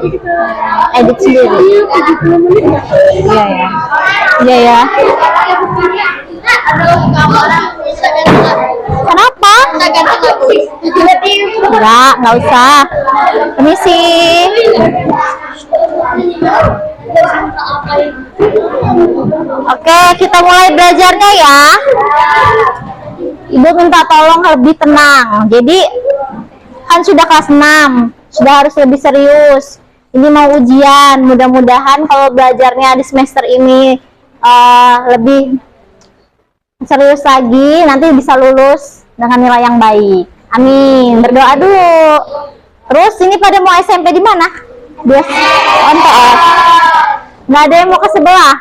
Edit sendiri. Iya ya. Iya ya. Kenapa? Enggak usah. Permisi. Oke, kita mulai belajarnya ya. Ibu minta tolong lebih tenang. Jadi kan sudah kelas 6, sudah harus lebih serius. Ini mau ujian, mudah-mudahan kalau belajarnya di semester ini lebih serius lagi, nanti bisa lulus dengan nilai yang baik. Amin. Berdoa dulu. Terus ini pada mau SMP di mana? Di MTS. Nggak ada yang mau ke sebelah?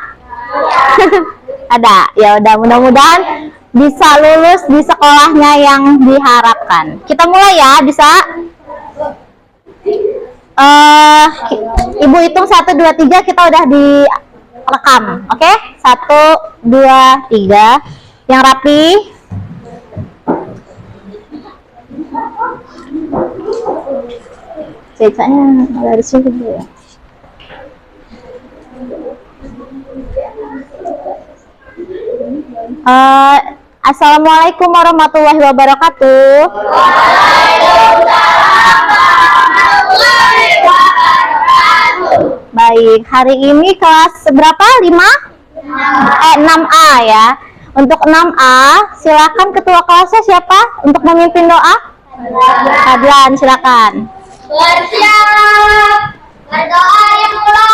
Ada. Ya udah, mudah-mudahan bisa lulus di sekolahnya yang diharapkan. Kita mulai ya, bisa? Ibu hitung 1, 2, 3, kita udah direkam. Oke? 1, 2, 3. Yang rapi. Cecanya dari sini dulu ya. Assalamualaikum warahmatullahi wabarakatuh. Baik, hari ini kelas berapa? 6A ya. Untuk 6A, silakan ketua kelasnya siapa untuk memimpin doa? Fadlan, silakan. Bersiap, berdoa yang mulai.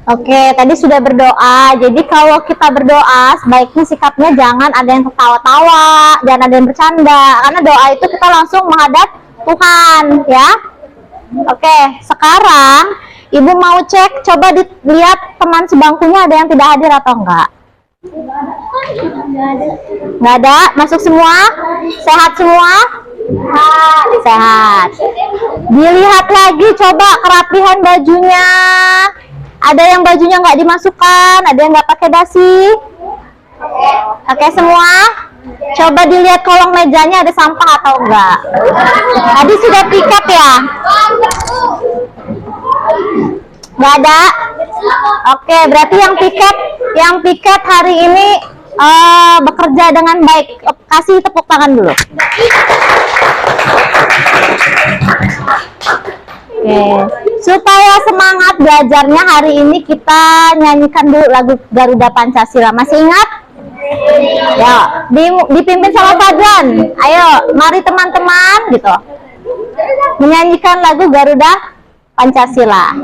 Oke, tadi sudah berdoa. Jadi kalau kita berdoa, sebaiknya sikapnya jangan ada yang ketawa-tawa, jangan ada yang bercanda. Karena doa itu kita langsung menghadap Tuhan, ya. Oke, sekarang Ibu mau cek, coba dilihat teman sebangkunya ada yang tidak hadir atau enggak. Nggak ada? Masuk semua? Sehat semua? Sehat. Dilihat lagi, coba kerapihan bajunya. Ada yang bajunya nggak dimasukkan, ada yang nggak pakai dasi. Oke semua. Coba dilihat kolong mejanya ada sampah atau enggak. Tadi sudah piket ya? Nggak ada. Oke, berarti yang piket hari ini bekerja dengan baik. Kasih tepuk tangan dulu. Oke, supaya semangat belajarnya hari ini kita nyanyikan dulu lagu Garuda Pancasila. Masih ingat? Ya, dipimpin sama Fadlan. Ayo, mari teman-teman gitu. Menyanyikan lagu Garuda Pancasila.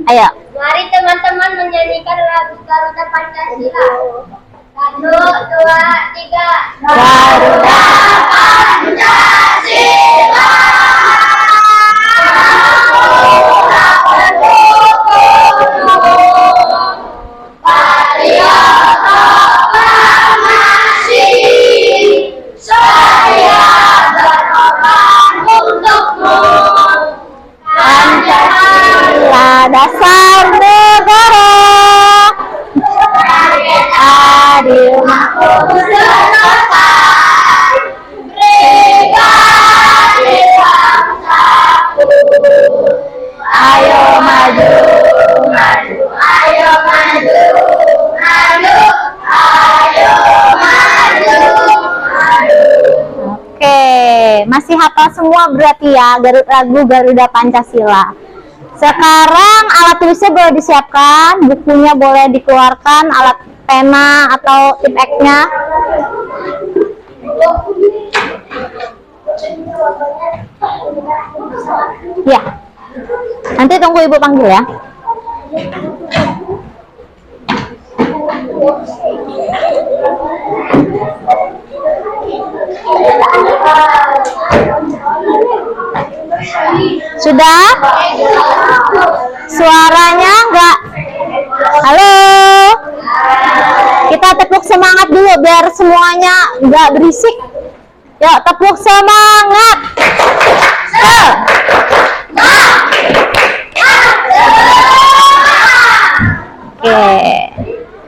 Ayo. Mari teman-teman menyanyikan lagu Garuda Pancasila. 1, 2, 3. Garuda Pancasila. Pancasila dasar negara, adil makmur selesai, brigadir satu. Ayo maju, maju, ayo maju, maju, ayo maju, maju. Oke, masih hafal semua berarti ya lagu Garuda Pancasila. Sekarang alat tulisnya boleh disiapkan, bukunya boleh dikeluarkan, alat pena atau tip X-nya. Ya, nanti tunggu ibu panggil ya. Sudah? Suaranya enggak? Halo? Kita tepuk semangat dulu biar semuanya enggak berisik. Yuk, tepuk semangat. Oke.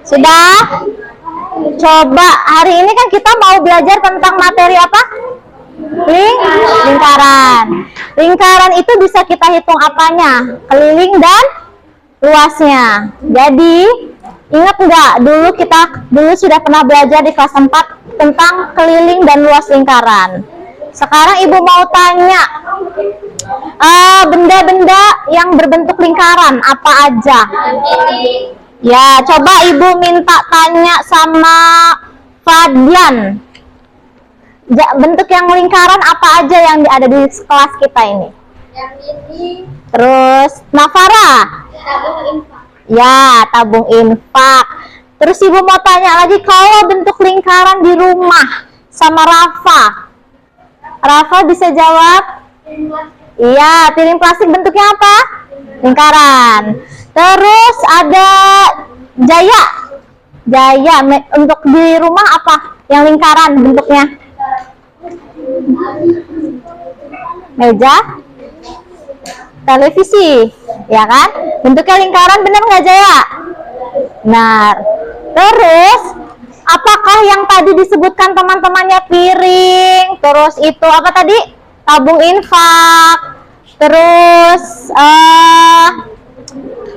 Sudah? Coba hari ini kan kita mau belajar tentang materi apa? Lingkaran. Lingkaran itu bisa kita hitung apanya? Keliling dan luasnya. Jadi ingat nggak dulu sudah pernah belajar di kelas 4 tentang keliling dan luas lingkaran. Sekarang ibu mau tanya benda-benda yang berbentuk lingkaran apa aja? Ya, coba ibu minta tanya sama Fadlan. Bentuk yang lingkaran apa aja yang ada di kelas kita ini? Yang ini Terus Nafara? tabung infak. Ya, tabung infak. Terus ibu mau tanya lagi, kalau bentuk lingkaran di rumah sama Rafa. Rafa bisa jawab? Iya, piring plastik bentuknya apa? Lingkaran. Terus ada Jaya. Jaya, untuk di rumah apa yang lingkaran bentuknya? Meja, televisi, ya kan? Bentuknya lingkaran, benar nggak Jaya? Benar. Terus, apakah yang tadi disebutkan teman-temannya piring? Terus itu apa tadi? Tabung infak. Terus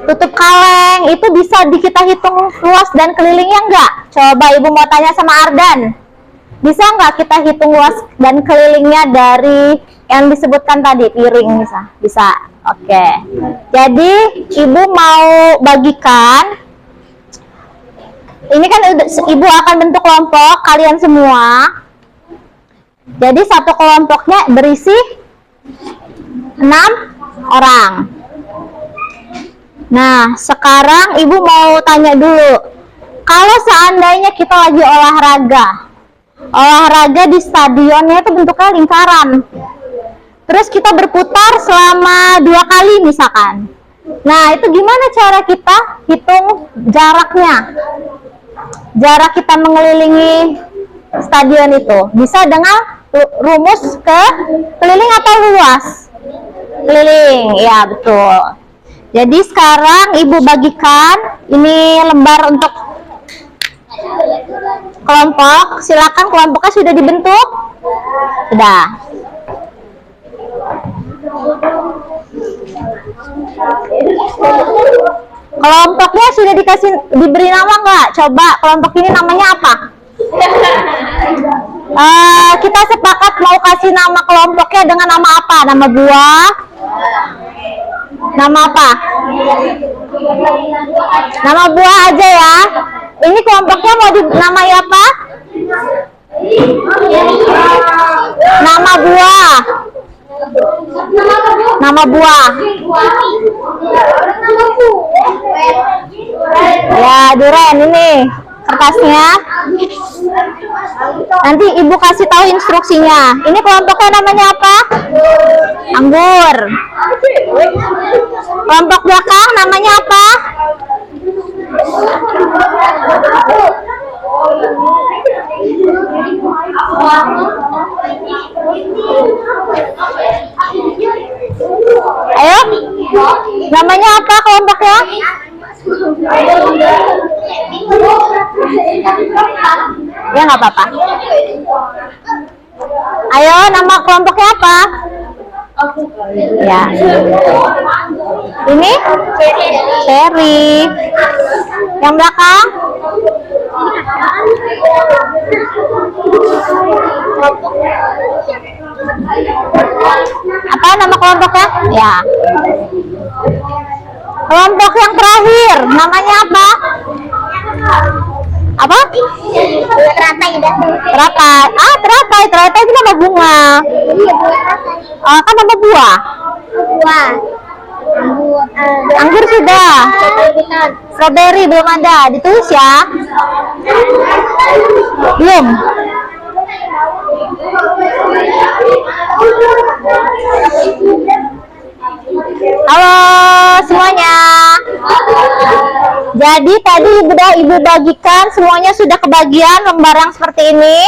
tutup kaleng. Itu bisa kita hitung luas dan kelilingnya nggak? Coba ibu mau tanya sama Ardan. Bisa nggak kita hitung luas dan kelilingnya dari yang disebutkan tadi, piring bisa? Bisa. Oke. Jadi ibu mau bagikan. Ini kan ibu akan bentuk kelompok kalian semua. Jadi satu kelompoknya berisi 6 orang. Nah, sekarang ibu mau tanya dulu. Kalau seandainya kita lagi olahraga di stadionnya itu bentuknya lingkaran. Terus kita berputar selama 2 kali misalkan. Nah, itu gimana cara kita hitung jaraknya? Jarak kita mengelilingi stadion itu bisa dengan rumus keliling atau luas? Keliling, ya betul. Jadi sekarang ibu bagikan ini lembar untuk kelompok. Silakan, kelompoknya sudah dibentuk? Sudah. Kelompoknya sudah diberi nama nggak? Coba kelompok ini namanya apa? Kita sepakat mau kasih nama kelompoknya dengan nama apa? Nama buah? Nama apa? Nama buah aja ya. Ini kelompoknya mau dinamai apa? Nama buah. Nama buah. Ya, Duren ini kertasnya. Nanti ibu kasih tahu instruksinya. Ini kelompoknya namanya apa? Anggur. Kelompok belakang namanya apa? Ayo, namanya apa kelompoknya? Ya nggak apa-apa. Ayo, nama kelompoknya apa? Ya. Ini Cherry. Yang belakang? Apa nama kelompoknya? Ya. Kelompok yang terakhir, namanya apa? Apa? Teratai dah. Teratai. Ah, teratai. Teratai itu nama bunga. Kan nama buah. Wah. Anggur sudah. Strawberry belum ada. Ditulis ya. Belum. Halo semuanya. Jadi tadi ibu bagikan semuanya sudah kebagian lembar yang seperti ini.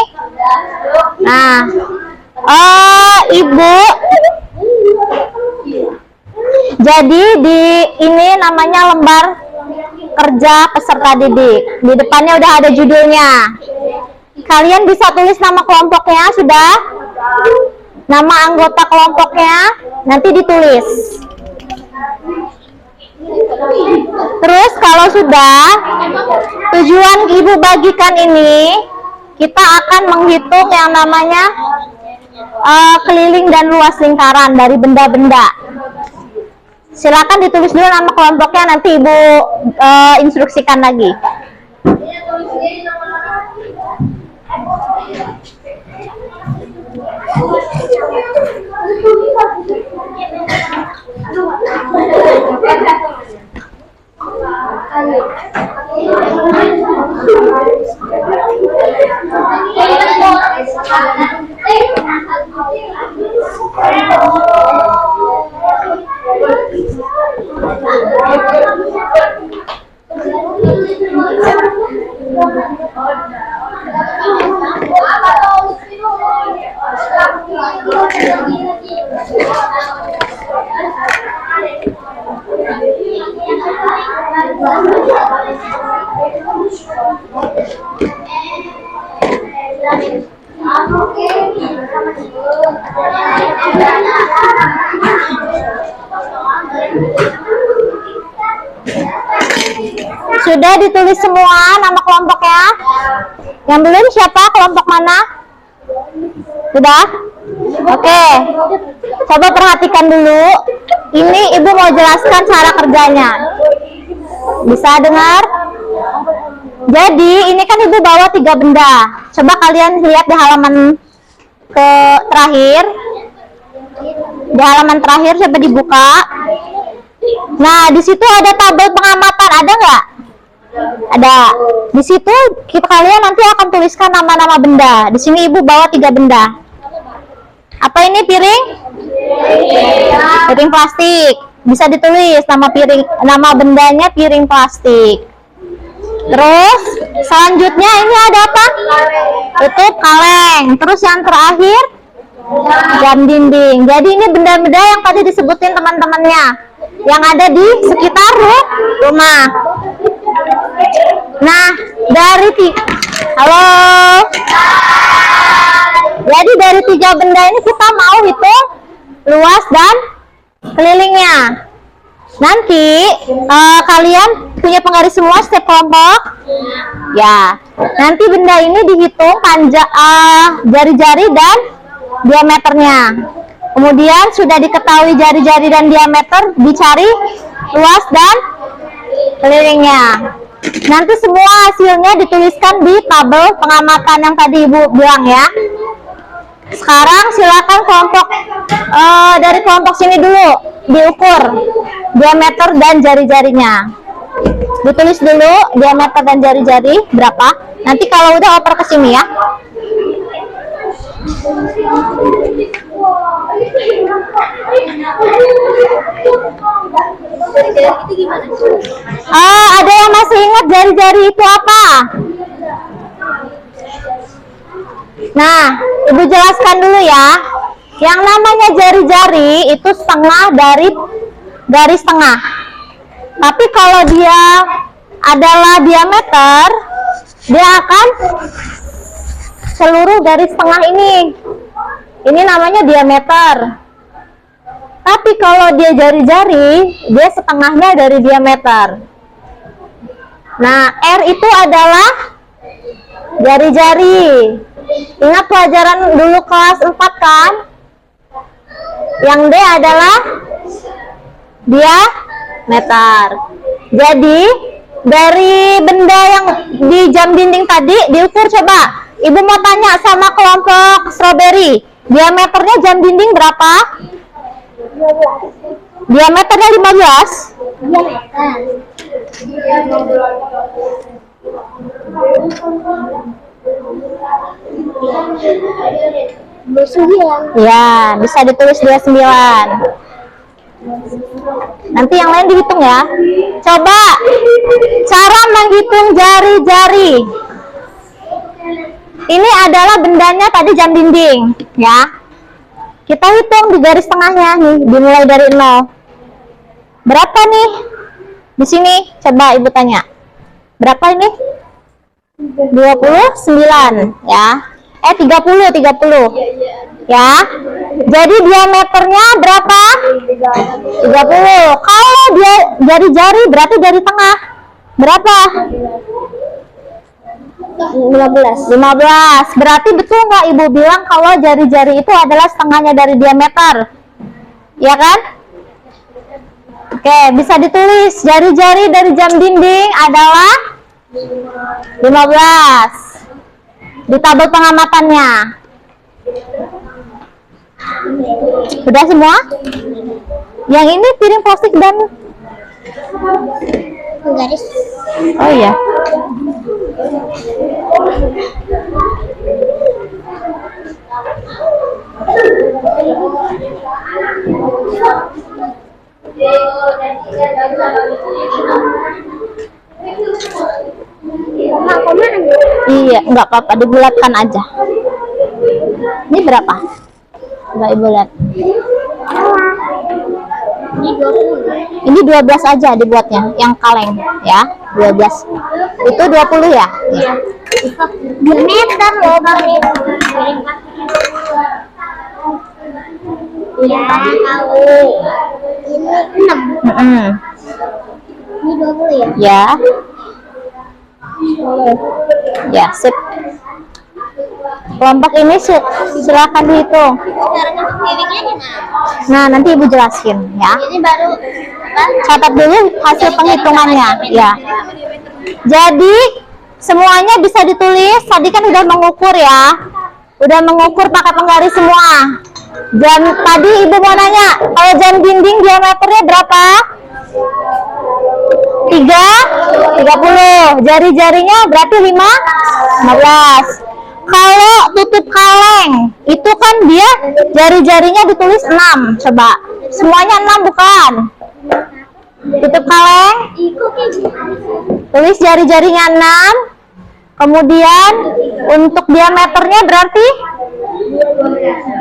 Nah, ibu. Jadi di ini namanya lembar kerja peserta didik. Di depannya udah ada judulnya. Kalian bisa tulis nama kelompoknya sudah. Nama anggota kelompoknya nanti ditulis. Terus kalau sudah, tujuan ibu bagikan ini, kita akan menghitung yang namanya keliling dan luas lingkaran dari benda-benda. Silakan ditulis dulu nama kelompoknya, nanti ibu instruksikan lagi. Sudah ditulis semua nama kelompoknya? Yang belum siapa? Kelompok mana? Sudah? Oke. Coba perhatikan dulu. Ini ibu mau jelaskan cara kerjanya. Bisa dengar? Jadi ini kan ibu bawa 3 benda. Coba kalian lihat di halaman terakhir. Di halaman terakhir coba dibuka. Nah, di situ ada tabel pengamatan, ada nggak? Ada. Di situ kalian nanti akan tuliskan nama-nama benda. Di sini ibu bawa 3 benda. Apa ini piring? Piring plastik. Bisa ditulis nama bendanya piring plastik. Terus selanjutnya ini ada apa? Tutup kaleng. Terus yang terakhir jam dinding. Jadi ini benda-benda yang tadi disebutin teman-temannya yang ada di sekitar rumah. Nah, halo. Jadi dari 3 benda ini kita mau hitung luas dan kelilingnya. Nanti kalian punya penggaris semua setiap kelompok. Ya. Nanti benda ini dihitung jari-jari dan diameternya. Kemudian sudah diketahui jari-jari dan diameter, dicari luas dan kelilingnya. Nanti semua hasilnya dituliskan di tabel pengamatan yang tadi ibu bilang ya. Sekarang silakan dari kelompok sini dulu diukur. diameter dan jari-jarinya. Ditulis dulu diameter dan jari-jari berapa. Nanti kalau udah oper ke sini ya. Ada yang masih ingat jari-jari itu apa? Nah, Ibu jelaskan dulu ya. Yang namanya jari-jari itu setengah dari garis tengah. Tapi kalau dia adalah diameter, dia akan seluruh garis tengah ini. Ini namanya diameter. Tapi kalau dia jari-jari, dia setengahnya dari diameter. Nah, R itu adalah jari-jari. Ingat pelajaran dulu kelas 4 kan? Yang D adalah diameter. Jadi, dari benda yang di jam dinding tadi, diukur coba. Ibu mau tanya sama kelompok strawberry. Diameternya jam dinding berapa? 15. Diameternya 15? Ya, bisa ditulis 29. Nanti yang lain dihitung ya. Coba cara menghitung jari-jari. Ini adalah bendanya tadi jam dinding, ya. Kita hitung di garis tengahnya nih, dimulai dari 0. Berapa nih? Di sini coba Ibu tanya. Berapa ini? 29, ya. 30. Ya. Jadi diameternya berapa? 30. Kalau dia jari-jari berarti dari tengah. Berapa? 15. Berarti betul nggak Ibu bilang kalau jari-jari itu adalah setengahnya dari diameter? Ya kan? Oke, bisa ditulis jari-jari dari jam dinding adalah 15. Di tabel pengamatannya. Sudah semua? Yang ini piring plastik dan garis. Oh iya. Iya, nggak apa-apa, dibulatkan aja. Ini berapa? Nggak Ibu lihat. Ini 12 aja dibuatnya, yang kaleng ya, 12. Itu 20 ya? Iya. 2 meter loh, Bang. Ya, tahu. Ini 6. Ini 20 ya? Ya. Ya, sip. Kelompok ini silakan dihitung. Nah, nanti Ibu jelasin ya. Ini baru catat dulu hasil penghitungannya ya. Jadi semuanya bisa ditulis. Tadi kan udah mengukur ya. Udah mengukur pakai penggaris semua. Dan tadi Ibu mau nanya, kalau jam dinding diameternya berapa? 30. Jari-jarinya berarti 15. Kalau tutup kaleng, itu kan dia jari-jarinya ditulis 6. Coba, semuanya 6 bukan? Tutup kaleng, tulis jari-jarinya 6. Kemudian untuk diameternya berarti?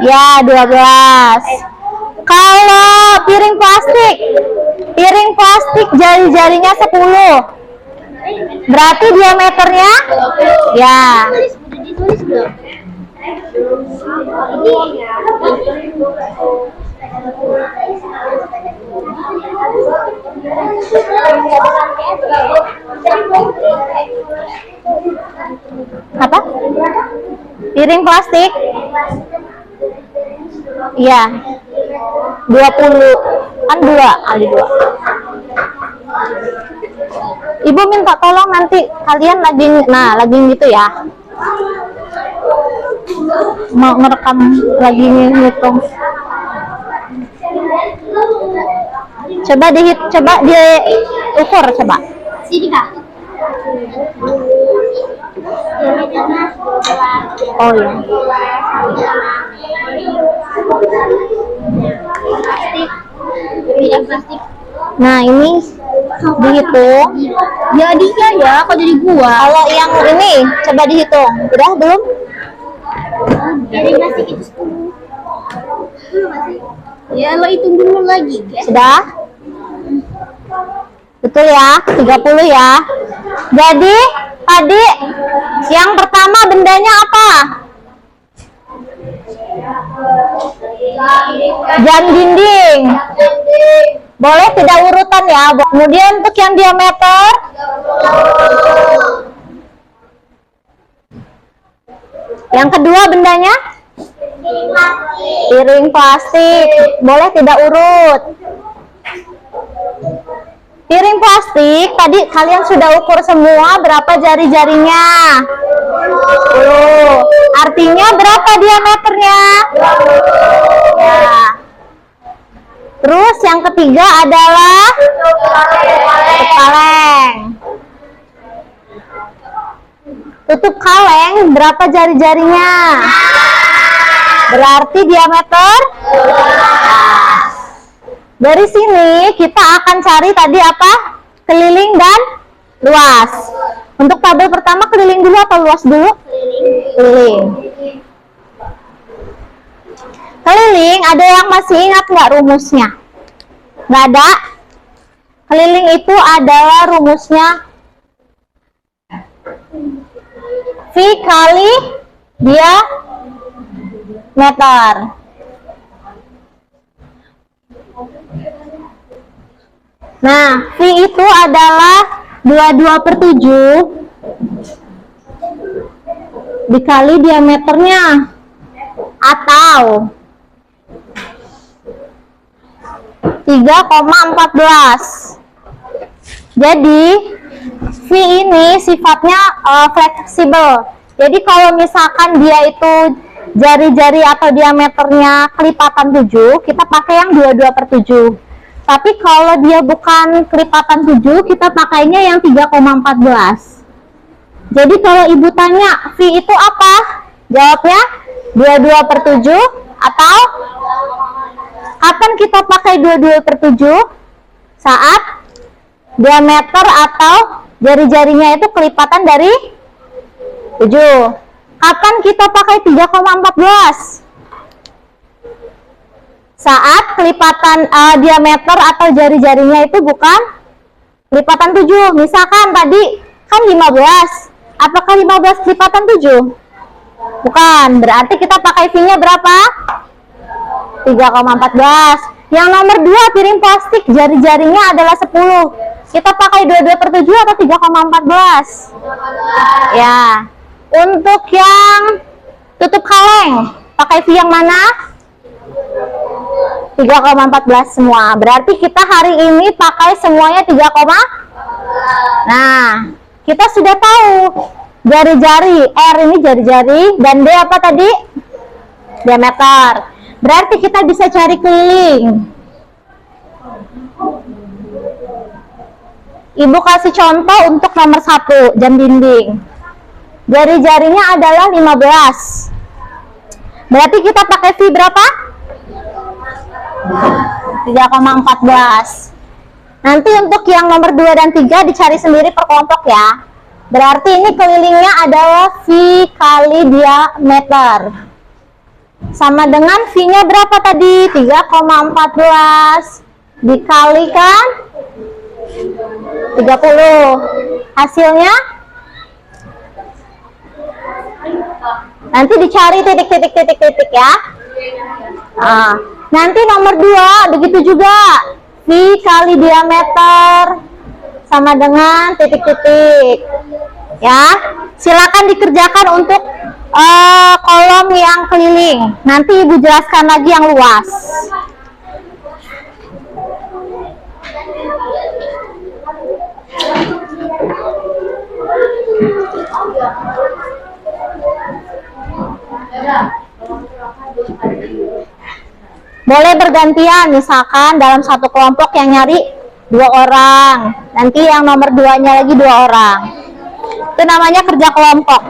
Ya, 12. Kalau piring plastik jari-jarinya 10. Berarti diameternya? Ya. Apa? Piring plastik? Iya. 20. Kan 2 kali 2. Ibu minta tolong nanti kalian lagi gitu ya. Mau ngerekam lagi ngitung. Coba diukur coba. Sini Kak. Oh iya. Plastik. Nah, ini dihitung. Jadinya ya, kok jadi gua? Kalau yang ini coba dihitung. Udah belum? Jadi plastik itu 10. Belum masih. Ya, lo hitung dulu lagi, ya. Sudah? Betul ya, 30 ya. Jadi tadi yang pertama bendanya apa? Jam dinding. Boleh tidak urutan ya. Kemudian untuk yang diameter, yang kedua bendanya piring plastik. Boleh tidak urut. Piring plastik tadi kalian sudah ukur semua berapa jari-jarinya? 10. Artinya berapa diameternya? Ya. Terus yang ketiga adalah tutup kaleng. Tutup kaleng berapa jari-jarinya? Berarti diameter? Dari sini kita akan cari tadi apa? Keliling dan luas. Untuk tabel pertama keliling dulu atau luas dulu? Keliling. Keliling, ada yang masih ingat nggak rumusnya? Nggak ada? Keliling itu adalah rumusnya V kali diameter. Nah, V itu adalah 22/7 dikali diameternya, atau 3,14. Jadi V ini sifatnya fleksibel. Jadi kalau misalkan dia itu jari-jari atau diameternya kelipatan 7, kita pakai yang 22/7. Tapi kalau dia bukan kelipatan 7, kita pakainya yang 3,14. Jadi kalau ibu tanya V itu apa? Jawabnya 22/7 atau kapan kita pakai 22/7? Saat diameter atau jari-jarinya itu kelipatan dari 7. Kapan kita pakai 3,14? Saat kelipatan diameter atau jari-jarinya itu bukan kelipatan 7. Misalkan tadi kan 15. Apakah 15 kelipatan 7? Bukan. Berarti kita pakai V-nya berapa? 3,14. Yang nomor 2 piring plastik, jari-jarinya adalah 10. Kita pakai 22/7 atau 3,14? Ya. Untuk yang tutup kaleng, pakai V yang mana? 3,14 semua. Berarti kita hari ini pakai semuanya 3, nah, kita sudah tahu jari-jari, R ini jari-jari, dan D apa tadi? Diameter. Berarti kita bisa cari keliling. Ibu kasih contoh untuk nomor 1, jam dinding. Jari-jarinya adalah 15. Berarti kita pakai V berapa? 3,14. Nanti untuk yang nomor 2 dan 3 dicari sendiri per kelompok ya. Berarti ini kelilingnya adalah V kali diameter. Sama dengan V-nya berapa tadi? 3,14 dikalikan 30. Hasilnya nanti dicari titik ya. Nah, nanti nomor 2 begitu juga, V kali diameter sama dengan titik-titik ya. Silakan dikerjakan untuk kolom yang keliling. Nanti ibu jelaskan lagi yang luas. Boleh bergantian, misalkan dalam satu kelompok yang nyari 2 orang, nanti yang nomor 2-nya lagi 2 orang. Itu namanya kerja kelompok.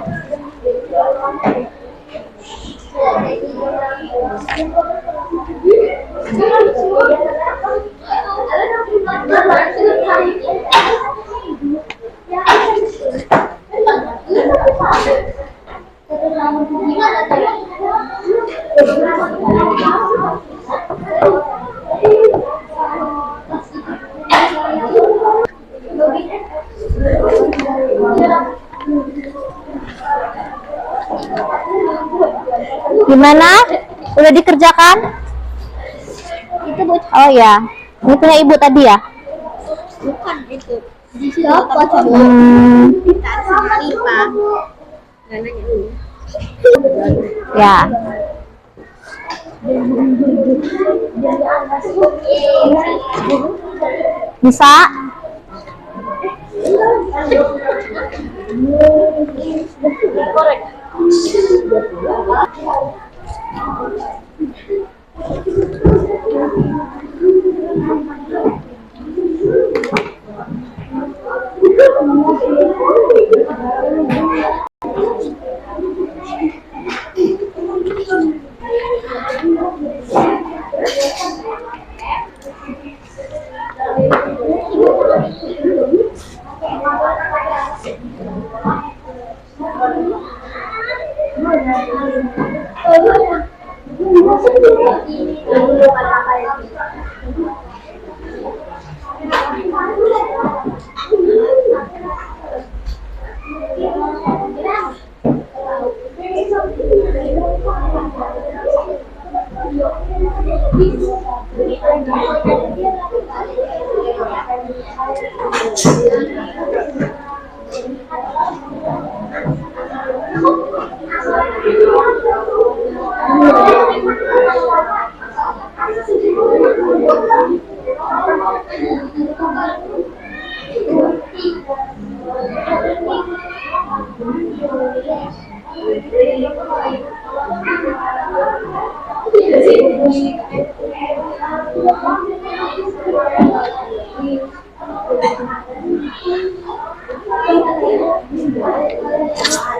Gimana? Udah dikerjakan? Itu buat Oh ya, ini punya ibu tadi ya? bukan itu. Di sini coba kita sama Lipa. Nggak nanya dulu. Ya. Bisa?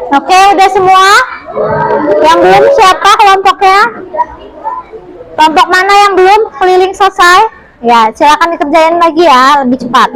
Oke, udah semua? Yang belum siapa kelompoknya? Kelompok mana yang belum keliling selesai? Ya, silakan dikerjain lagi ya, lebih cepat.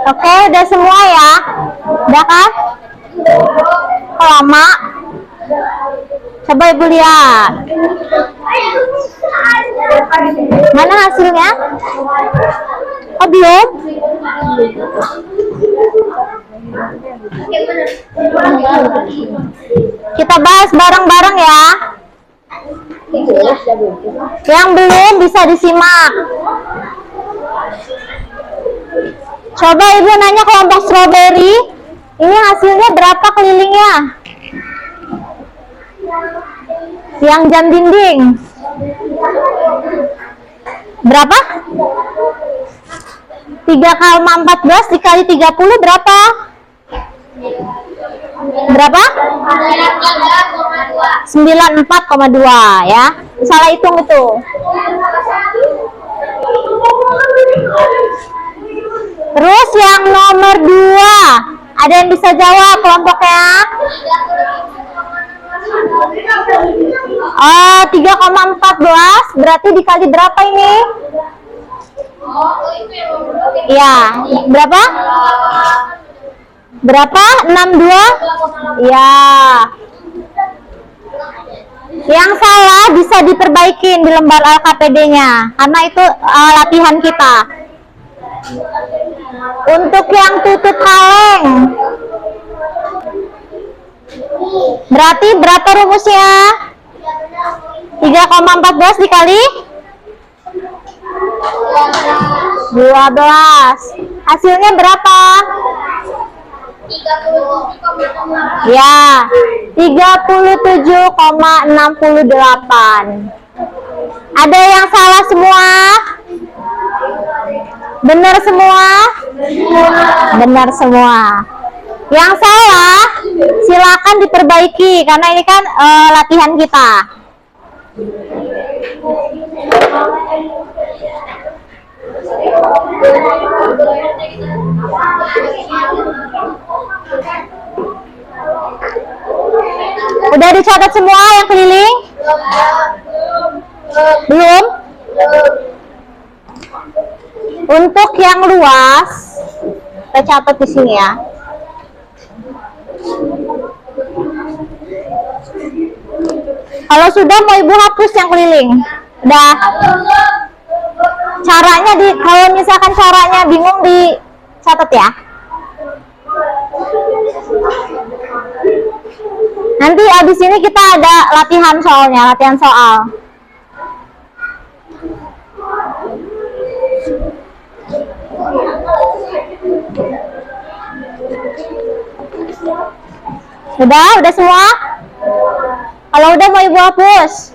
Oke, udah semua ya? Udah kan? Kok lama? Coba ibu lihat. Mana hasilnya? Oh, belum? Kita bahas bareng-bareng ya. Yang belum bisa disimak. Coba ibu nanya kelompok strawberry, ini hasilnya berapa kelilingnya? Yang jam dinding berapa? 3,14 dikali 30 berapa? Berapa? 94,2 ya. Salah hitung itu. Terus yang nomor 2, ada yang bisa jawab kelompoknya? 3,14 berarti dikali berapa ini? Ya, berapa? Berapa? 62? Ya. Yang salah bisa diperbaikin di lembar LKPD-nya, karena itu latihan kita. Untuk yang tutut kaleng, berarti berapa rumusnya? 3,14 dikali 12. Hasilnya berapa? Ya, 37,68. Ada yang salah semua? Benar semua? Benar semua. Yang salah silakan diperbaiki karena ini kan latihan kita. Udah dicatat semua yang keliling? Belum? Untuk yang luas, kita catat di sini ya. Kalau sudah mau ibu hapus yang keliling. Udah. Caranya kalau misalkan caranya bingung dicatat ya. Nanti abis ini kita ada latihan soalnya, latihan soal. Udah semua? Kalau udah mau ibu hapus.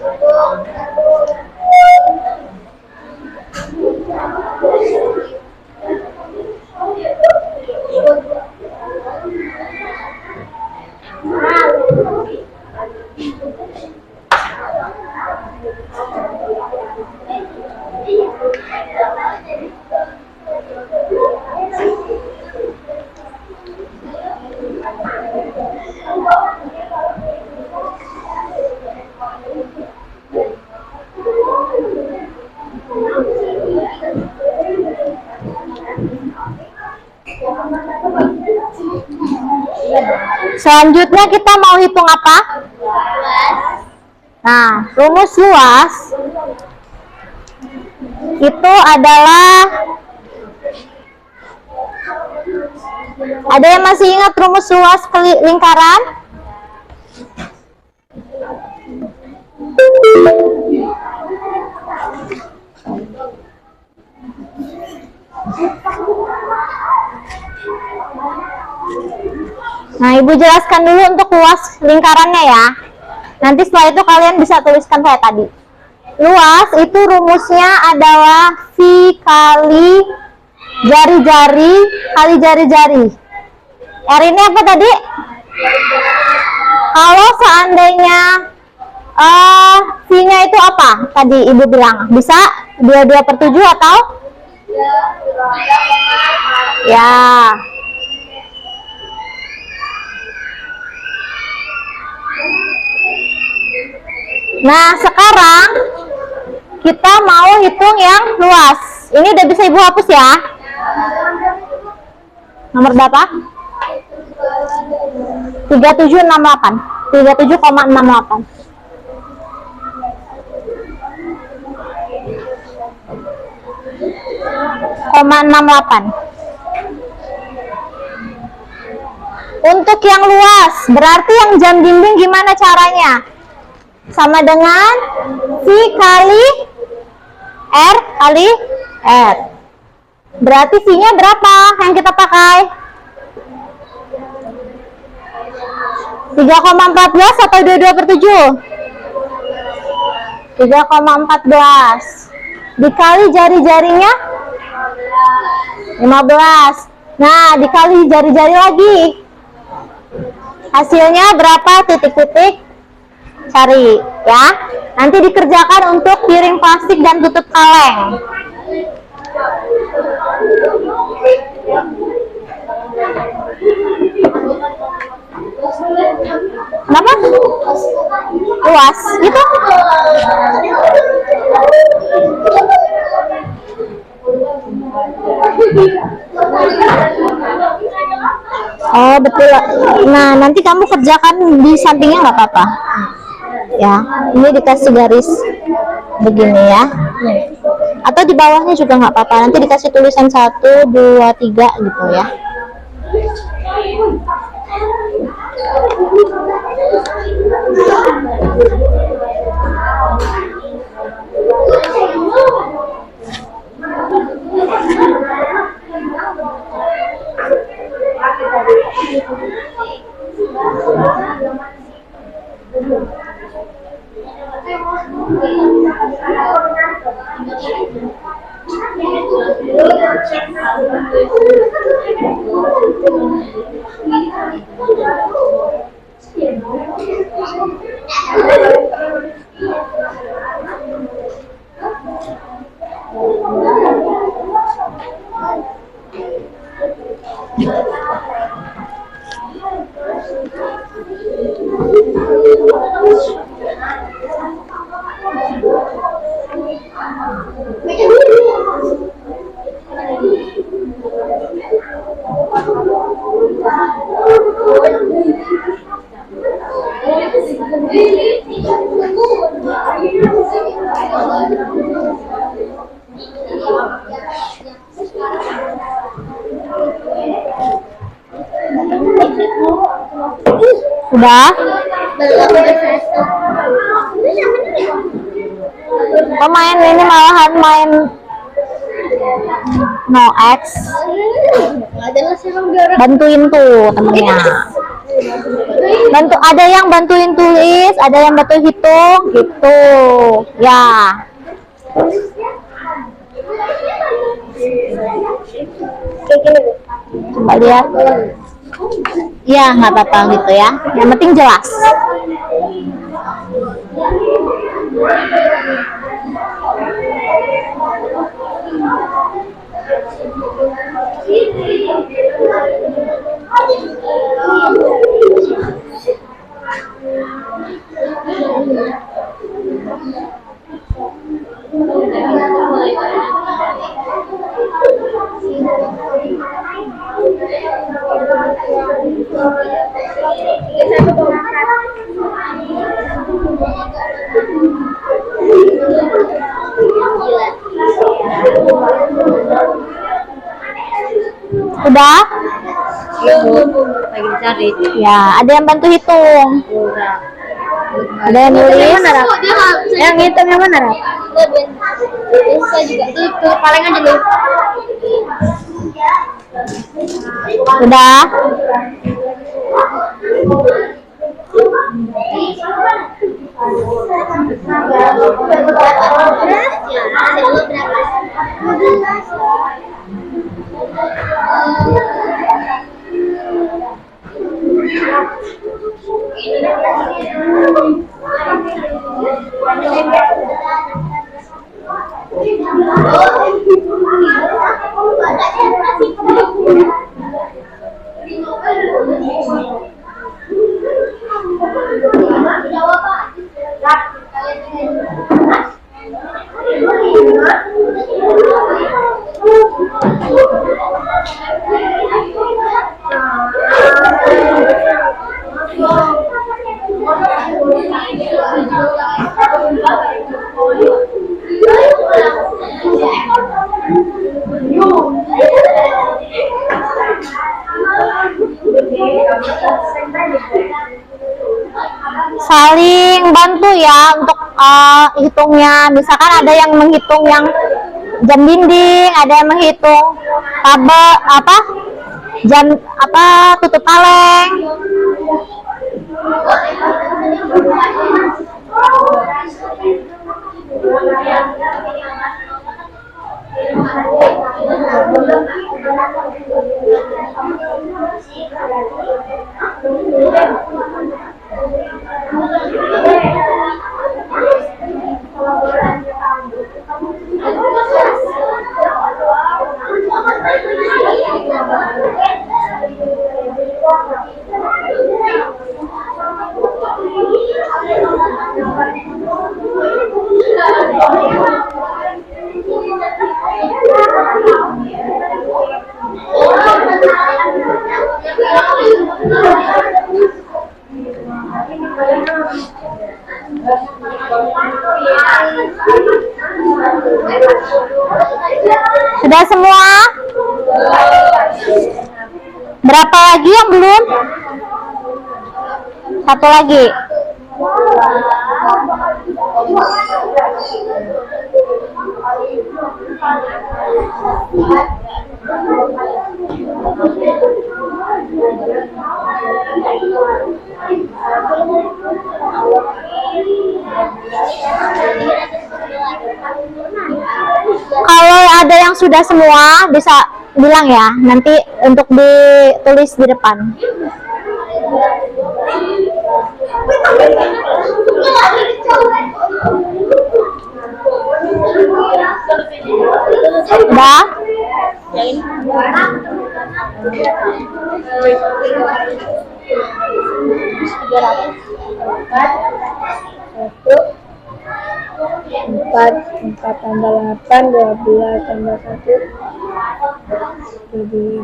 Selanjutnya kita mau hitung apa? Nah, rumus luas itu adalah, ada yang masih ingat rumus luas lingkaran? Nah, ibu jelaskan dulu untuk luas lingkarannya ya. Nanti setelah itu kalian bisa tuliskan kayak tadi. Luas itu rumusnya adalah V kali jari-jari kali jari-jari. R ini apa tadi? Kalau seandainya V-nya itu apa? Tadi ibu bilang bisa 22/7 atau? Ya. Nah, sekarang kita mau hitung yang luas. Ini udah bisa ibu hapus ya. Nomor berapa? 37,68. 37,68. Untuk yang luas, berarti yang jam dinding gimana caranya? Sama dengan V kali R kali R. Berarti V-nya berapa yang kita pakai? 3,14 atau 22/7? 3,14 dikali jari-jarinya 15. Nah, dikali jari-jari lagi. Hasilnya berapa? Titik-titik. Cari ya. Nanti dikerjakan untuk piring plastik dan tutup kaleng. Kenapa? Luas gitu. Oh betul. Nah nanti kamu kerjakan di sampingnya nggak apa-apa. Ya, ini dikasih garis begini ya. Atau di bawahnya juga nggak apa-apa. Nanti dikasih tulisan 1, 2, 3 gitu ya. Udah? Oh main ini malahan main no X. Bantuin tuh temennya. Ada yang bantuin tulis, ada yang bantuin hitung gitu. Ya. Coba lihat. Ya nggak apa-apa gitu ya. Yang penting jelas. Udah? Lagi dicari. Ya, ada yang bantu hitung. Ada yang nulis. Yang hitung yang mana, Rap? Bisa juga. Itu paling aja dulu. Udah? Saling bantu ya untuk hitungnya. Misalkan ada yang menghitung yang jam dinding, ada yang menghitung kabel jam tutup kaleng. Sudah semua? Berapa lagi yang belum? Satu lagi. Kalau ada yang sudah semua bisa bilang ya, nanti untuk ditulis di depan. Udah? Empat tambah 8, 12 tambah 1 jadi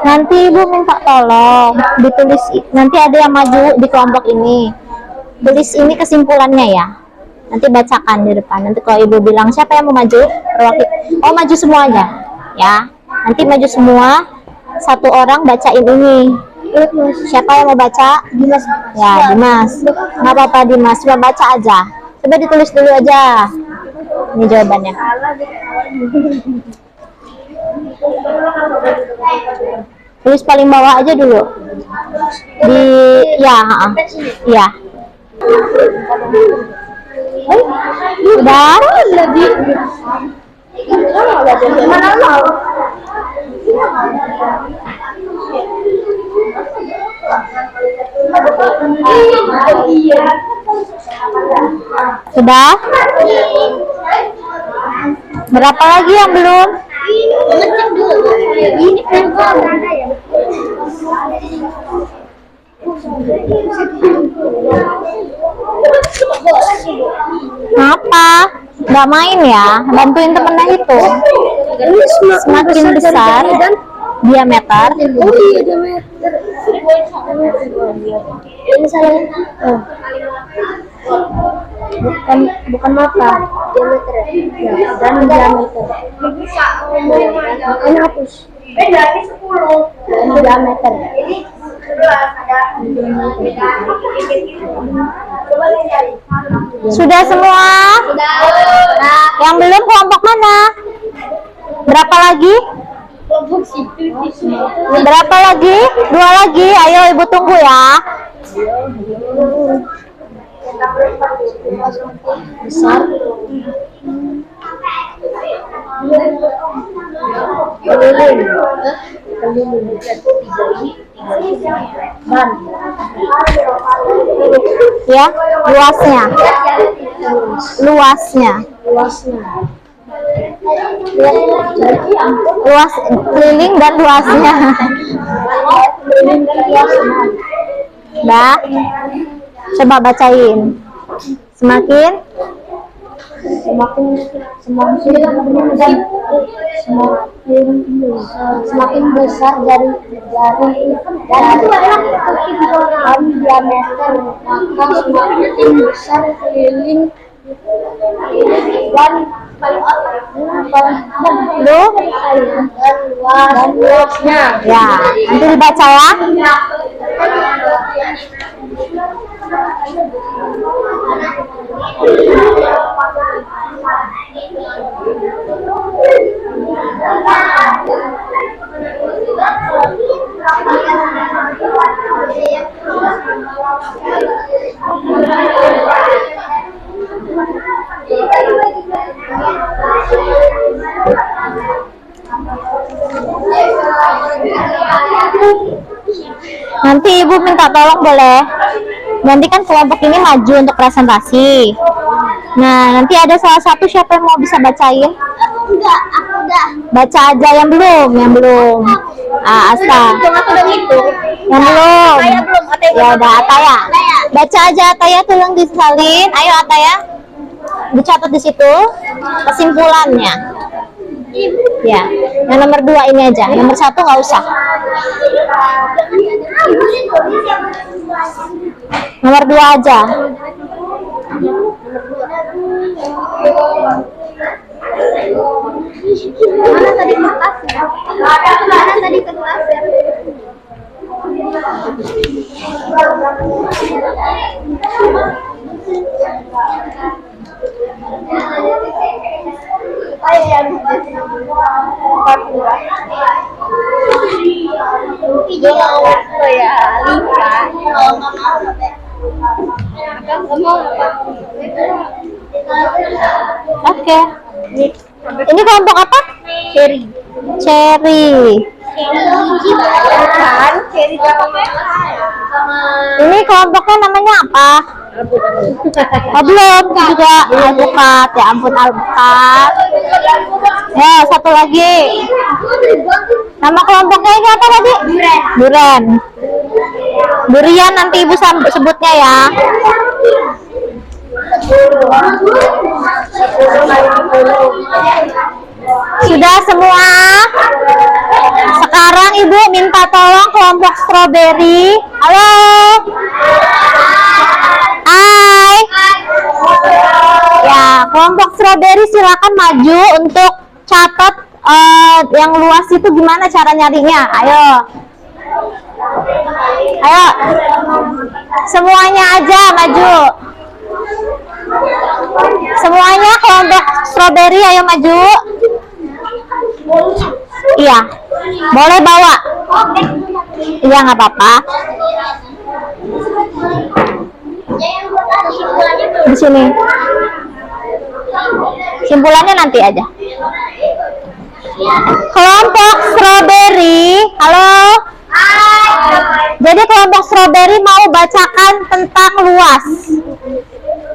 Nanti ibu minta tolong ditulis, nanti ada yang maju di kelompok ini, tulis ini kesimpulannya ya, nanti bacakan di depan. Nanti kalau ibu bilang siapa yang mau maju, oh maju semuanya ya, nanti maju semua, satu orang bacain ini. Siapa yang mau baca? Dimas. Ya Dimas, nggak apa-apa Dimas, coba baca aja, coba ditulis dulu aja ini jawabannya. Tulis paling bawah aja dulu. Di ya, ya. Udah? Sudah? Berapa lagi yang belum? Ini kan ya. Apa? Nggak main ya? Bantuin temennya itu. Semakin besar diameter. Oh iya, diameter. Ini salah. Bukan mata, diameter ya. Dan diameter. Ini hapus. Berarti 10. Diameter. Sudah semua? Yang belum kelompok mana? Berapa lagi? Berapa lagi? 2 lagi. Ayo ibu tunggu ya. Besar. Ban. Ya, luasnya. Luas keliling dan luasnya. Dah. Coba bacain. Semakin semakin besar dari diameter, maka semakin besar keliling dan luasnya. ya, nanti dibaca ya. Nanti ibu minta tolong boleh. Nanti kan kelompok ini maju untuk presentasi. Nah, nanti ada salah satu siapa yang mau bisa bacain? Aku udah. Baca aja yang belum. Asta. Aku udah ngitung. Yang belum. Ataya belum, Ataya Ya belum. udah Ataya. Ataya. Baca aja Ataya, tolong disalin. Ayo Ataya. Dicatat di situ kesimpulannya. Ya, yang nomor 2 ini aja. Nomor 1 nggak usah. Nomor 2 aja. Mana tadi kertasnya? Mana tadi kertasnya? Oke. Ini kelompok apa? Cherry. Cherry. Kan? Cherry Ini kelompoknya namanya apa? Oh, belum juga alpukat. Ya ampun, alpukat. Ya, satu lagi. Nama kelompoknya ini apa tadi? Duren. Durian nanti ibu sebutnya ya. Sudah semua? Sekarang ibu minta tolong kelompok strawberry. Halo. Hai. Ya, kelompok strawberry silakan maju untuk catat yang luas itu gimana cara nyarinya. Ayo. Ayo. Semuanya aja maju. Semuanya kelompok strawberry ayo maju. Iya. Boleh bawa. Iya nggak apa-apa. Di sini. Simpulannya nanti aja. Kelompok strawberry, halo. Jadi kelompok strawberry mau bacakan tentang luas.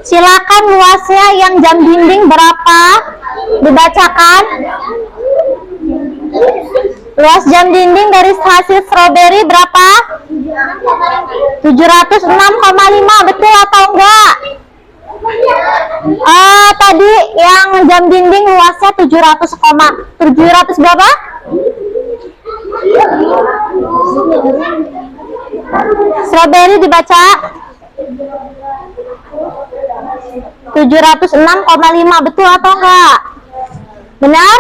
Silakan luasnya yang jam dinding berapa? Dibacakan. Luas jam dinding dari hasil strawberry berapa? 706,5, betul atau enggak? Tadi yang jam dinding luasnya 700 berapa? Strawberry dibaca 706,5, betul atau enggak? Benar?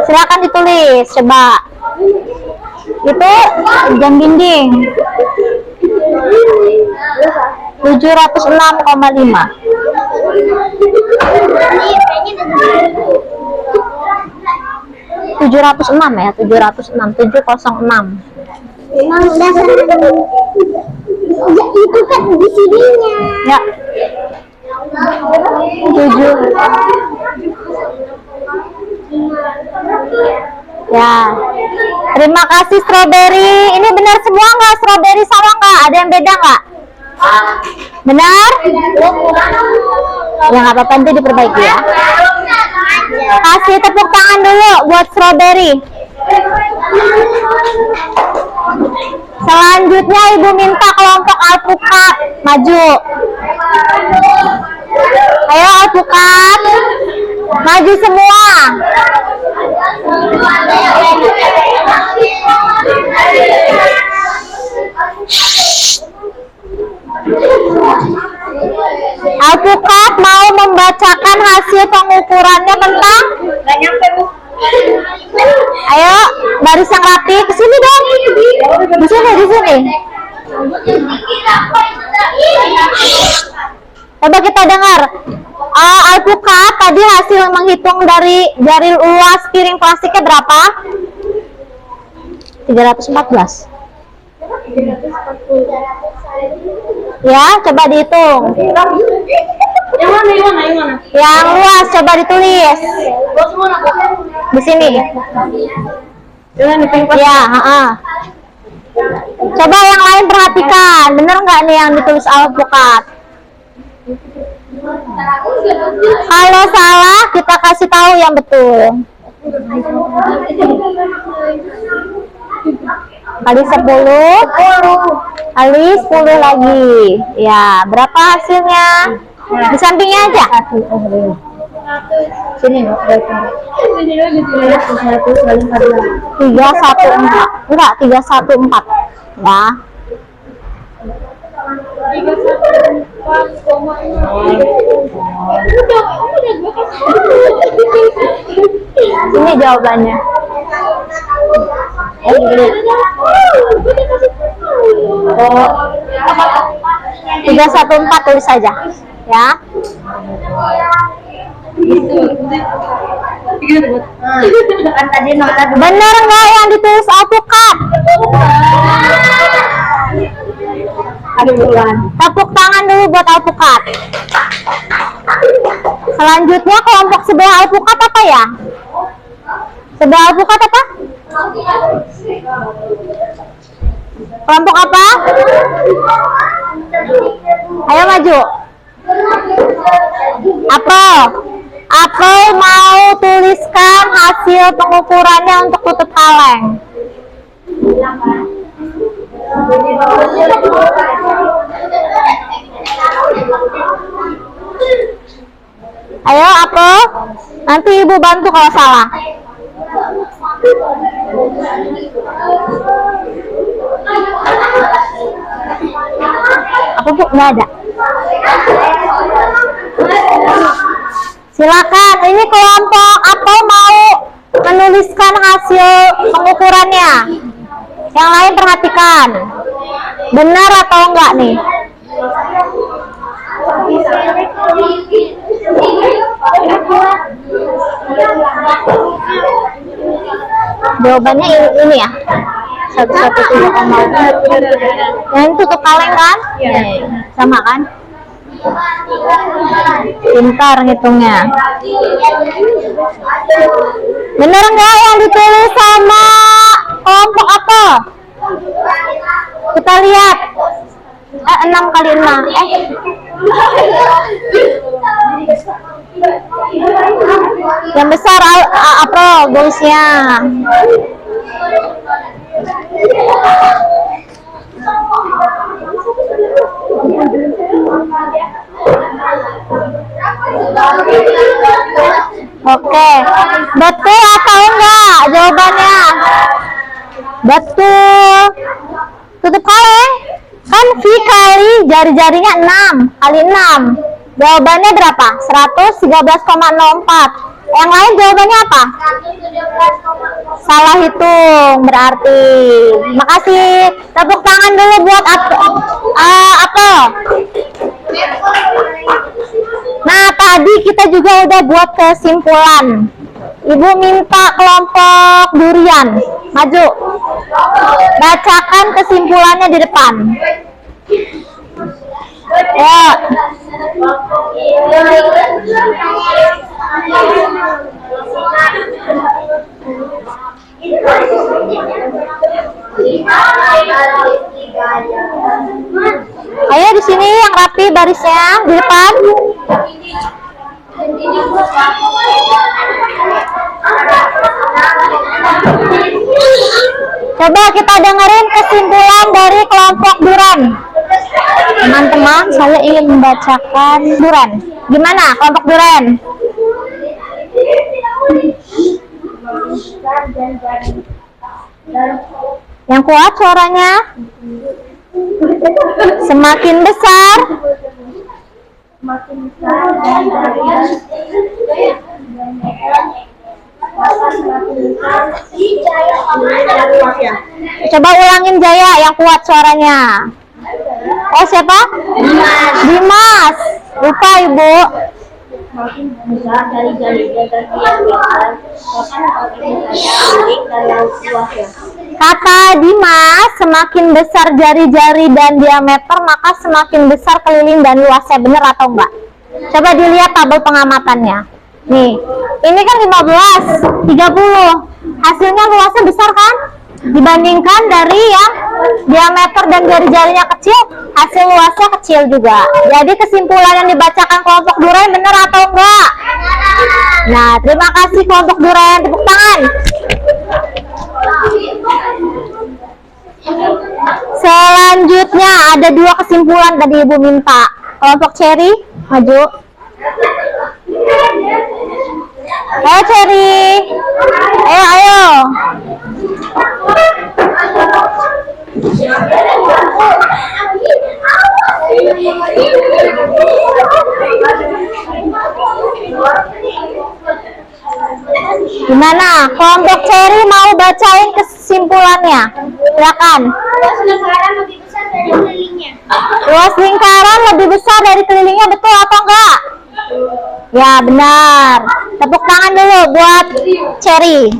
Silakan ditulis, coba. Itu jam dinding 706,5. 706 ya, 706. Memang dasar ya itu kan di sininya. Ya. 7. Ya. Terima kasih strawberry. Ini benar semua nggak? Strawberry sama nggak? Ada yang beda nggak? Benar? Ya nggak apa-apa, nanti diperbaiki ya. Kasih tepuk tangan dulu buat strawberry. Selanjutnya ibu minta kelompok alpukat maju. Ayo alpukat, maju semua. Alpukat mau membacakan hasil pengukurannya tentang. Ayo, baris yang rapi, ke sini dong. Di sini, di sini. Coba kita dengar. Alpukat tadi hasil menghitung dari luas piring plastiknya berapa? 314. Ya, coba dihitung. Yang mana? Yang luas coba ditulis. Di sini. Ya, coba yang lain perhatikan, bener nggak nih yang ditulis alpukat? Kalau salah kita kasih tahu yang betul. Kali 10, kali 10 lagi. Ya, berapa hasilnya? Di sampingnya aja. Sini. 314. Enggak, 314. Ya. Ini jawabannya. 314 tulis saja, ya. Benar nggak yang ditulis alpukat? Tepuk tangan dulu buat alpukat. Selanjutnya kelompok sebelah alpukat apa ya? Sebelah alpukat apa? Kelompok apa? Ayo maju. Apel mau tuliskan hasil pengukurannya untuk tutup kaleng. Ayo Apel, nanti ibu bantu kalau salah. Apa bu? Nggak ada. Silakan, ini kelompok Apel mau menuliskan hasil pengukurannya. Yang lain perhatikan, benar atau enggak nih? Jawabannya ini ya, 117,4. Yang tutup kaleng kan? Sama kan? Pintar ngitungnya. Bener nggak yang ditulis sama kelompok apa? Kita lihat. 6 kali 6. Yang besar apa goalsnya? Oke, betul atau enggak jawabannya? Betul. Tutup kaleng kan V kali jari-jarinya 6 kali 6. Jawabannya berapa? 113,04. Yang lain jawabannya apa? Salah hitung berarti. Makasih. Tepuk tangan dulu buat apa? Nah, tadi kita juga udah buat kesimpulan. Ibu minta kelompok durian maju. Bacakan kesimpulannya di depan. Ya. Ayo di sini yang rapi barisnya di depan. Coba kita dengerin kesimpulan dari kelompok Duran. Teman-teman, saya ingin membacakan Duran. Gimana kelompok Duran? Yang kuat suaranya. Semakin besar. Coba ulangin Jaya, yang kuat suaranya. Oh, siapa? Dimas. Lupa Ibu. Kata Dimas, semakin besar jari-jari dan diameter, maka semakin besar keliling dan luasnya. Bener atau enggak? Coba dilihat tabel pengamatannya. Nih, ini kan 15, 30. Hasilnya luasnya besar kan? Dibandingkan dari yang diameter dan jari-jarinya kecil, hasil luasnya kecil juga. Jadi kesimpulan yang dibacakan kelompok Duren benar atau enggak? Nah, terima kasih kelompok Duren, tepuk tangan. Selanjutnya ada 2 kesimpulan tadi Ibu minta. Kelompok Cherry, maju. Ayo Cherry. Ayo. Gimana? Kelompok Cherry mau bacain kesimpulannya? Silakan. Luas lingkaran lebih besar dari kelilingnya. Luas lingkaran lebih besar dari kelilingnya, betul atau enggak? Ya, benar. Tepuk tangan dulu buat Cherry.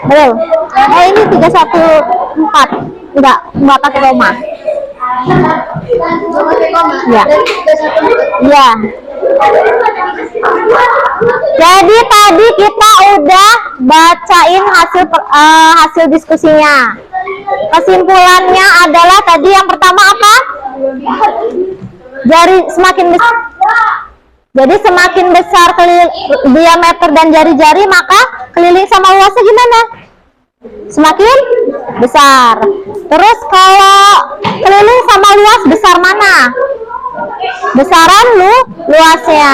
Betul. Oh, ini 314. Enggak pakai koma. Ya. Ya. Jadi tadi kita udah bacain hasil diskusinya. Kesimpulannya adalah tadi yang pertama apa? Jari semakin besar. Jadi semakin besar diameter dan jari-jari, maka keliling sama luasnya gimana? Semakin besar. Terus kalau keliling sama luas, besar mana? Besaran luasnya.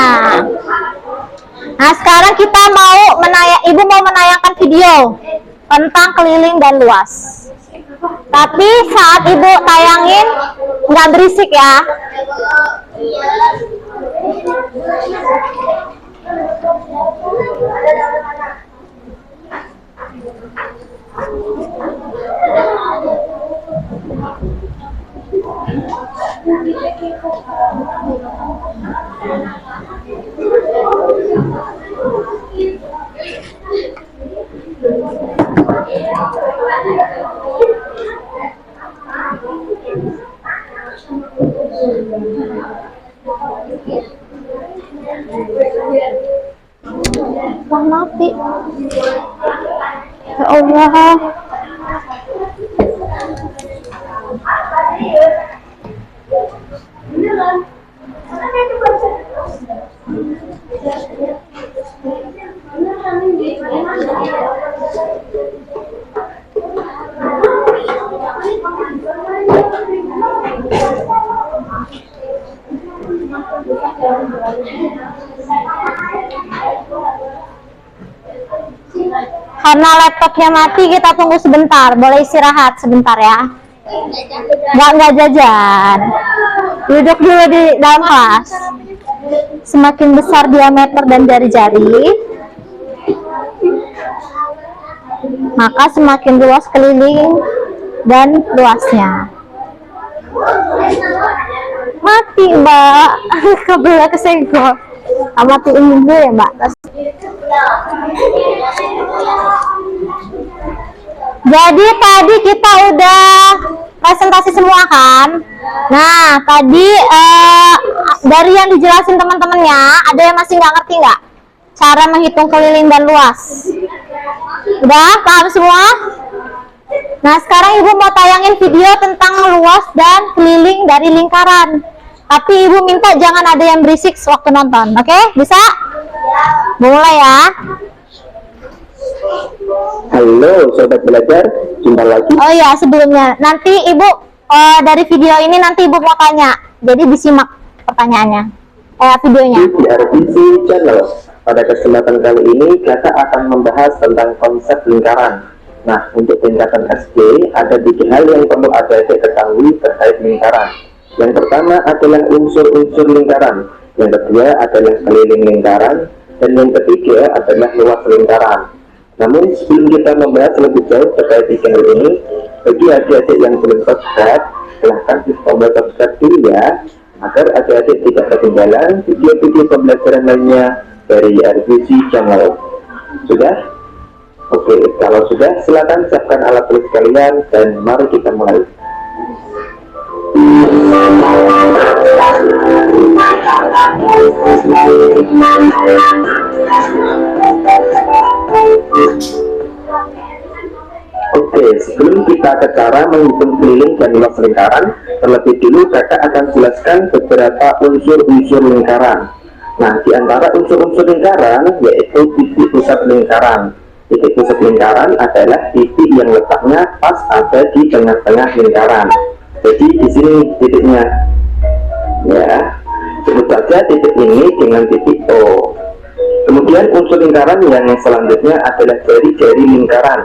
Nah, sekarang kita Ibu mau menayangkan video tentang keliling dan luas. Tapi saat Ibu tayangin nggak berisik ya. Wah, mati. Ya Allah. Karena laptopnya mati, kita tunggu sebentar. Boleh istirahat sebentar ya. Nggak jajan. Duduk dulu di dalam kelas. Semakin besar diameter dan jari-jari, maka semakin luas keliling dan luasnya. Mati Mbak. Kebelah kesenggol. Matiin dulu ya Mbak. Jadi tadi kita udah presentasi semua kan. Nah tadi dari yang dijelasin teman-temannya, ada yang masih nggak ngerti nggak cara menghitung keliling dan luas? Udah paham semua? Nah sekarang Ibu mau tayangin video tentang luas dan keliling dari lingkaran. Tapi Ibu minta jangan ada yang berisik sewaktu nonton, oke? Bisa? Mulai ya. Halo sobat belajar, jumpa lagi. Oh iya, sebelumnya nanti Ibu dari video ini nanti Ibu mau tanya. Jadi disimak pertanyaannya. Videonya. Di RVC Channel. Pada kesempatan kali ini kita akan membahas tentang konsep lingkaran. Nah, untuk tingkatan SD ada 3 hal yang perlu adik-adik ketahui terkait lingkaran. Yang pertama adalah unsur-unsur lingkaran. Yang kedua adalah keliling lingkaran. Dan yang ketiga adalah luas lingkaran. Namun sebelum kita membahas lebih jauh terkait 3 hal ini, bagi adik-adik yang belum subscribe, silahkan di tombol subscribe dulu ya, agar adik-adik tidak ketinggalan video-video pembelajaran lainnya dari RVC Channel. Sudah? Oke, kalau sudah silakan siapkan alat tulis kalian dan mari kita mulai. Oke, sebelum kita ke cara menghitung keliling dan luas lingkaran, terlebih dulu kakak akan jelaskan beberapa unsur-unsur lingkaran. Nah, di antara unsur-unsur lingkaran yaitu titik pusat lingkaran. Titik pusat lingkaran adalah titik yang letaknya pas ada di tengah-tengah lingkaran. Jadi di sini titiknya, ya. Sebut saja titik ini dengan titik O. Kemudian unsur lingkaran yang selanjutnya adalah jari-jari lingkaran.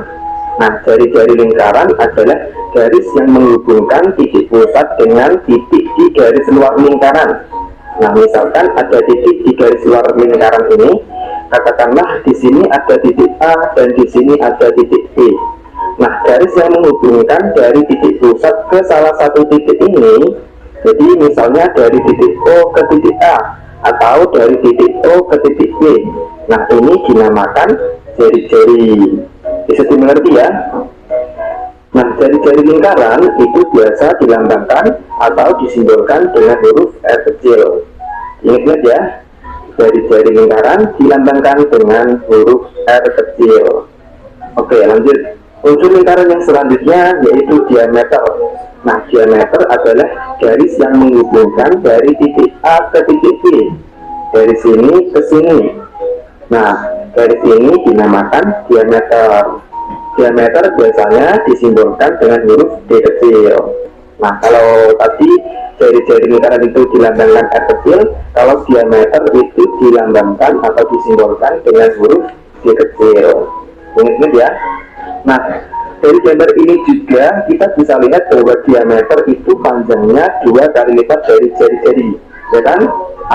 Nah, jari-jari lingkaran adalah garis yang menghubungkan titik pusat dengan titik di garis luar lingkaran. Nah, misalkan ada titik di garis luar lingkaran ini, katakanlah di sini ada titik A dan di sini ada titik B. Nah, garis yang menghubungkan dari titik pusat ke salah satu titik ini, jadi misalnya dari titik O ke titik A atau dari titik O ke titik B. Nah, ini dinamakan jari-jari. Bisa dimengerti ya? Nah, jari-jari lingkaran itu biasa dilambangkan atau disimbolkan dengan huruf R kecil. Ingat ya, jari-jari lingkaran dilambangkan dengan huruf R kecil. Oke, lanjut. Unsur lingkaran yang selanjutnya yaitu diameter. Nah, diameter adalah garis yang menghubungkan dari titik A ke titik B, dari sini ke sini. Nah, garis ini dinamakan diameter. Diameter biasanya disimbolkan dengan huruf D kecil. Nah, kalau tadi jari-jari lingkaran itu dilambangkan R kecil, kalau diameter itu dilambangkan atau disimbolkan dengan huruf D kecil. Ingat ya. Nah, dari gambar ini juga kita bisa lihat bahwa diameter itu panjangnya 2 kali lipat dari jari-jari, ya kan?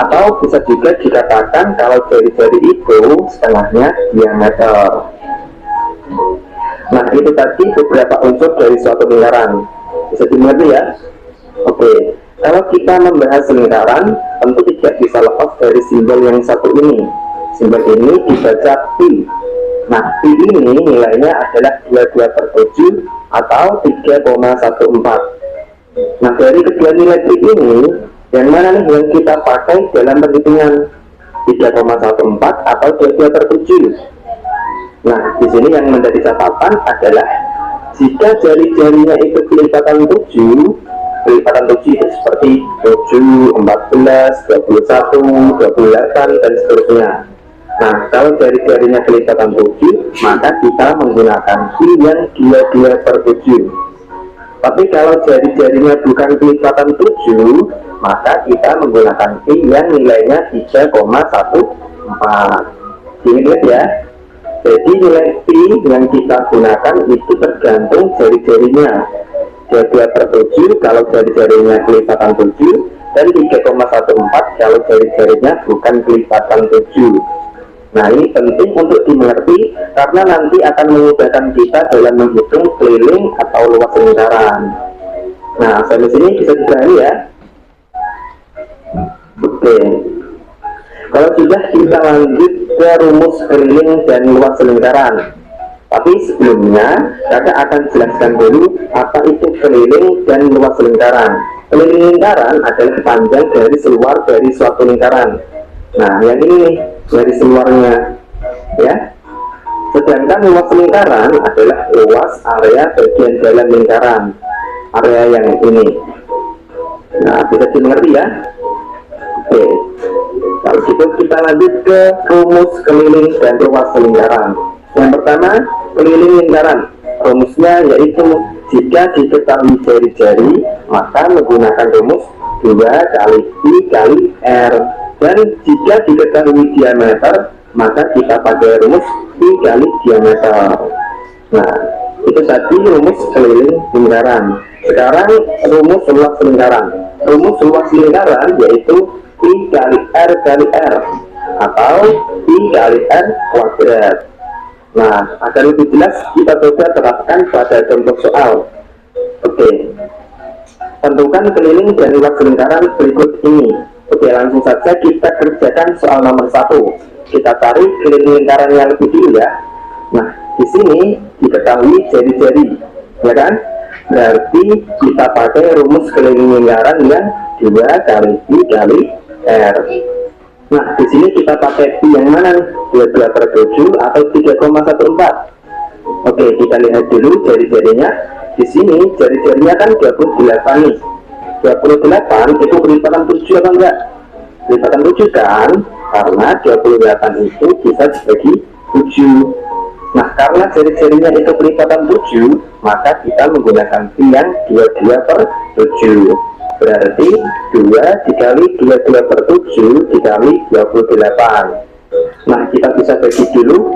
Atau bisa juga dikatakan kalau jari-jari itu setengahnya diameter. Nah, itu tadi beberapa unsur dari suatu lingkaran. Bisa dimengerti ya? Oke, kalau kita membahas lingkaran, tentu tidak bisa lepas dari simbol yang satu ini. Simbol ini dibaca pi. Nah, pi ini nilainya adalah 22/7 atau 3,14. Nah, dari kedua nilai pi ini, yang mana nih yang kita pakai dalam perhitungan 3,14 atau 22/7? Nah, di sini yang menjadi catatan adalah jika jari-jarinya itu kelipatan 7, kelipatan 7 itu seperti 7, 14, 21, 28 dan seterusnya. Nah, kalau jari-jarinya kelipatan 7, maka kita menggunakan pi yang 22/7. Tapi kalau jari-jarinya bukan kelipatan 7, maka kita menggunakan pi yang nilainya 3,14. Ingat ya. Jadi nilai pi yang kita gunakan itu tergantung jari-jarinya. 22/7 kalau jari-jarinya kelipatan 7, dan 3,14 kalau jari-jarinya bukan kelipatan 7. Nah, ini penting untuk dimengerti karena nanti akan memudahkan kita dalam menghitung keliling atau luas lingkaran. Nah, sampai sini bisa dipahami ya. Oke. Kalau sudah, kita lanjut ke rumus keliling dan luas lingkaran. Tapi sebelumnya, kakak akan jelaskan dulu apa itu keliling dan luas lingkaran. Keliling lingkaran adalah panjang garis luar dari suatu lingkaran. Nah, yang ini nih, garis luarnya, ya. Sedangkan luas lingkaran adalah luas area bagian dalam lingkaran, area yang ini. Nah, bisa dimengerti ya. Oke. Kalau gitu kita lanjut ke rumus keliling dan luas lingkaran. Yang pertama, keliling lingkaran. Rumusnya yaitu jika diketahui jari-jari, maka menggunakan rumus 2 kali pi kali r. Dan jika diketahui diameter, maka kita pakai rumus pi kali diameter. Nah, itu tadi rumus keliling lingkaran. Sekarang rumus luas lingkaran. Rumus luas lingkaran yaitu pi kali r atau pi kali r kuadrat. Nah, agar lebih jelas kita coba terapkan pada contoh soal. Oke, tentukan keliling dan luas lingkaran berikut ini. Oke, langsung saja kita kerjakan soal nomor 1. Kita cari keliling lingkarannya lebih dulu ya. Nah, di sini diketahui jari-jari, ya kan? Berarti kita pakai rumus keliling lingkaran yang 2 kali pi kali r. Nah, di sini kita pakai pi yang mana nih? 22/7 atau 3,14? Oke, kita lihat dulu jari-jarinya. Di sini jari-jarinya kan 28 nih. 28 itu pelipatan 7 apa enggak? Pelipatan 7 kan? Karena 28 itu bisa dibagi 7. Nah, karena jari-jarinya itu pelipatan 7, maka kita menggunakan pi yang 22/7. Berarti 2 dikali 22/7 dikali 28. Nah, kita bisa bagi dulu.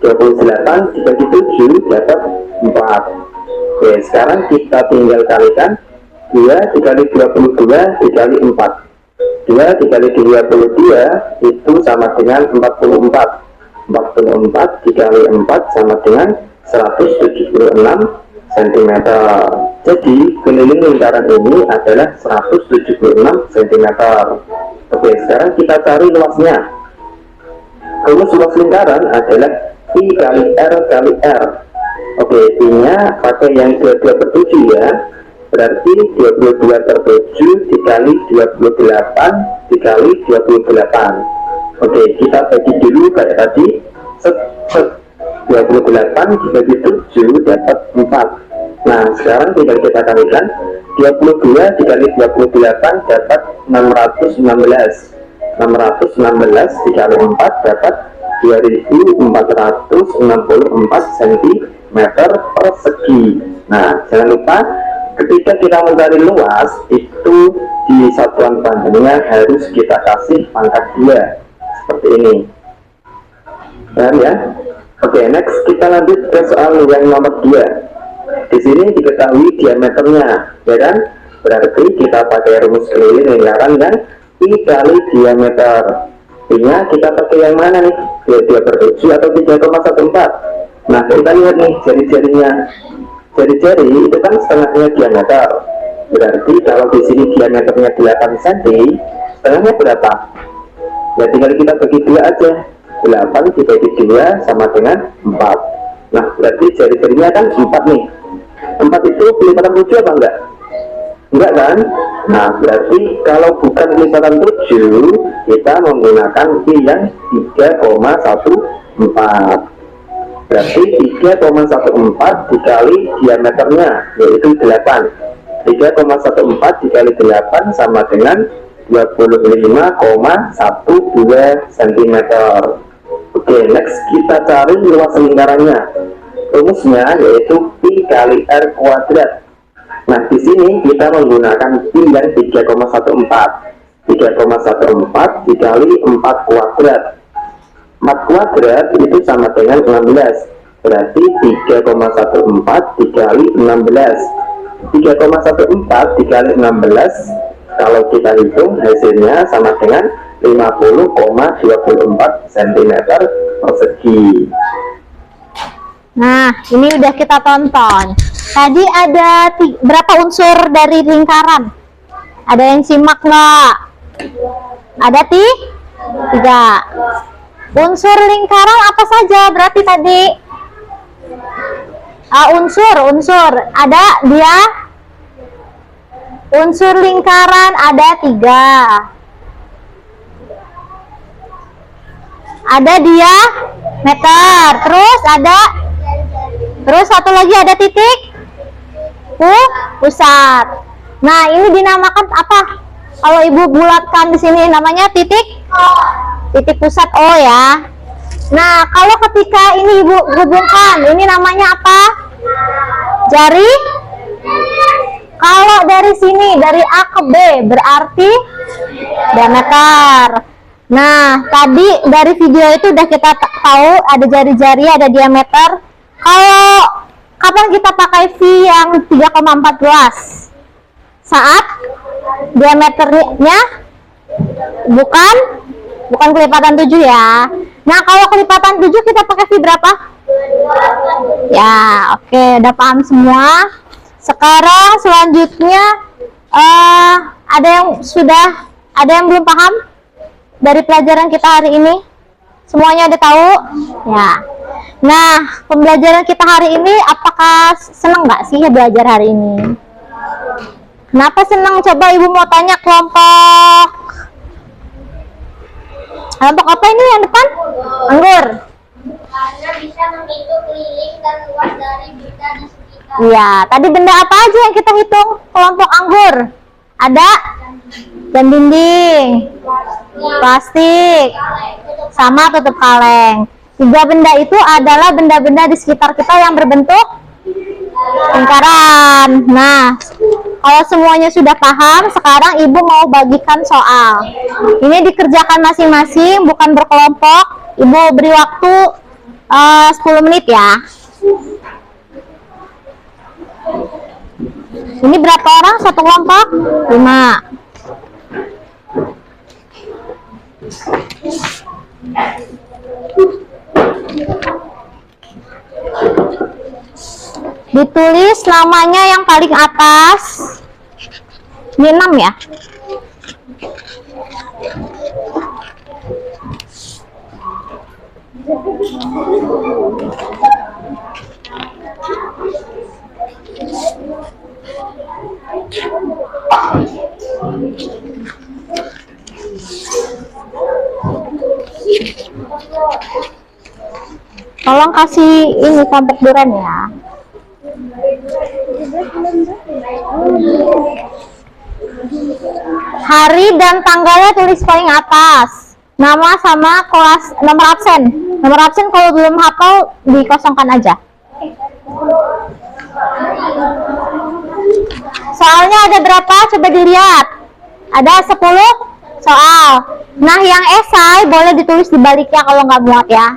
28 dibagi 7 dapat 4. Oke, sekarang kita tinggal kalikan. 2 dikali 22 dikali 4. 2 dikali 22 itu sama dengan 44. 44 dikali 4 sama dengan 176 cm. Jadi keliling lingkaran ini adalah 176 cm. Oke, sekarang kita cari luasnya. Rumus luas lingkaran adalah pi kali r kali r. Oke, pi nya pakai yang 22/7 ya. Berarti 22/7 dikali 28 dikali 28. Oke, kita bagi dulu kayak tadi. 28 dibagi 7 dapat 4. Nah, sekarang tinggal kita kalikan. 22 dikali 28 dapat 616. 616 dikali 4 dapat 2464 cm persegi. Nah, jangan lupa ketika kita mencari luas itu di satuan bandingnya harus kita kasih pangkat 2 seperti ini. Dan ya. Oke, next kita lanjut ke soal yang nomor 2. Di sini diketahui diameternya, ya kan? Berarti kita pakai rumus keliling lingkaran dan pi kali diameter. Pi-nya kita pakai yang mana nih? 22/7 atau 3,14? Nah, kita lihat nih jari-jarinya. Jari-jari itu kan setengahnya diameter. Berarti kalau di sini diameternya 8 cm, setengahnya berapa? Ya tinggal kita bagi 2 aja. 8 dibagi 2 sama dengan 4. Nah, berarti jari-jarinya kan 4 nih. 4 itu pelipatan 7 apa enggak? Enggak kan? Nah, berarti kalau bukan pelipatan 7, kita menggunakan pi yang 3,14. Berarti 3,14 dikali diameternya yaitu 8. 3,14 dikali 8 sama dengan 25,12 cm. Oke, next kita cari luas lingkarannya. Rumusnya yaitu pi kali r kuadrat. Nah, di sini kita menggunakan pi yang 3,14. 3,14 dikali 4 kuadrat. 4 kuadrat itu sama dengan 16. Berarti 3,14 dikali 16. 3,14 dikali 16 kalau kita hitung hasilnya sama dengan 50,24 cm persegi. Nah, ini udah kita tonton. Tadi ada berapa unsur dari lingkaran? Ada yang simak nggak? Ada 3. Unsur lingkaran apa saja berarti tadi? Unsur ada dia. Unsur lingkaran ada 3. Ada diameter, terus satu lagi ada titik pusat. Nah, ini dinamakan apa? Kalau ibu bulatkan di sini namanya titik pusat O ya. Nah, kalau ketika ini Ibu hubungkan, ini namanya apa? Jari. Kalau dari sini, dari A ke B, berarti diameter. Nah, tadi dari video itu udah kita tahu ada jari-jari, ada diameter. Kalau kapan kita pakai V yang 3,14? Saat diameternya bukan kelipatan 7 ya. Nah, kalau kelipatan 7 kita pakai V berapa? Ya, oke, udah paham semua. Sekarang selanjutnya ada yang belum paham dari pelajaran kita hari ini? Semuanya udah tahu? Ya. Nah, pembelajaran kita hari ini, apakah senang nggak sih ya belajar hari ini? Kenapa senang? Coba Ibu mau tanya kelompok apa ini yang depan? Anggur. Karena bisa menghitung keliling dan luas dari benda di sekitar. Iya, tadi benda apa aja yang kita hitung kelompok anggur? Ada jam dinding, plastik, sama tutup kaleng. 3 benda itu adalah benda-benda di sekitar kita yang berbentuk lingkaran. Nah, kalau semuanya sudah paham, sekarang Ibu mau bagikan soal. Ini dikerjakan masing-masing, bukan berkelompok. Ibu beri waktu 10 menit ya. Ini berapa orang satu kelompok? 5. Ditulis namanya yang paling atas. Ini 6 ya. Tolong kasih ini kontak duren ya. Hari dan tanggalnya tulis paling atas. Nama sama kelas, nomor absen. Nomor absen kalau belum hafal dikosongkan aja. Soalnya ada berapa? Coba dilihat. Ada 10 soal. Nah, yang esai boleh ditulis di baliknya kalau nggak muat ya.